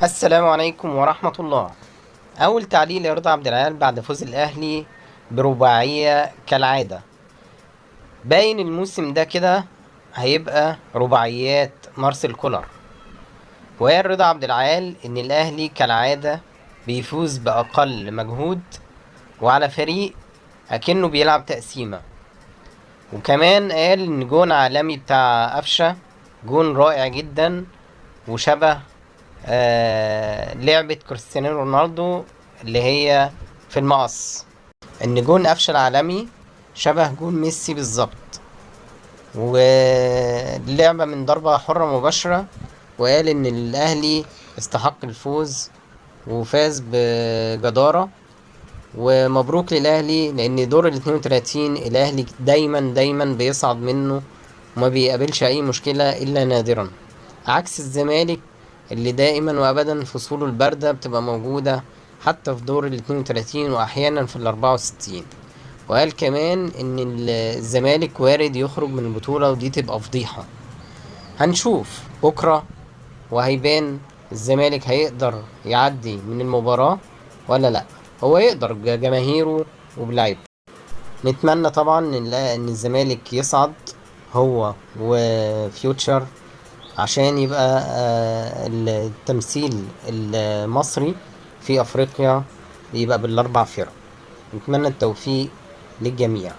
السلام عليكم ورحمة الله. أول تعليق لرضا عبد العال بعد فوز الأهلي برباعية كالعادة. باين الموسم ده كده هيبقى رباعيات مارسيل كولر. وقال رضا عبد العال إن الأهلي كالعادة بيفوز بأقل مجهود وعلى فريق أكنه بيلعب تقسيمة. وكمان قال إن جون عالمي بتاع قفشة جون رائع جدا وشبه لعبة كريستيانو رونالدو اللي هي في المقص. ان جون قفشة العالمي شبه جون ميسي بالظبط، واللعبة من ضربة حرة مباشرة. وقال ان الاهلي استحق الفوز وفاز بجدارة، ومبروك للاهلي لان دور ال 32 الاهلي دايما بيصعد منه وما بيقابلش اي مشكلة الا نادرا، عكس الزمالك اللي دائما وابدا فصوله الباردة بتبقى موجودة حتى في دور ال 32 واحيانا في ال 64. وقال كمان ان الزمالك وارد يخرج من البطولة ودي تبقى فضيحة. هنشوف بكرة وهيبان الزمالك هيقدر يعدي من المباراة ولا لا. هو يقدر بجماهيره وبلعيبته. نتمنى طبعا ان الزمالك يصعد هو وفيوتشر عشان يبقى التمثيل المصري في افريقيا يبقى بالاربع فرق. نتمنى التوفيق للجميع.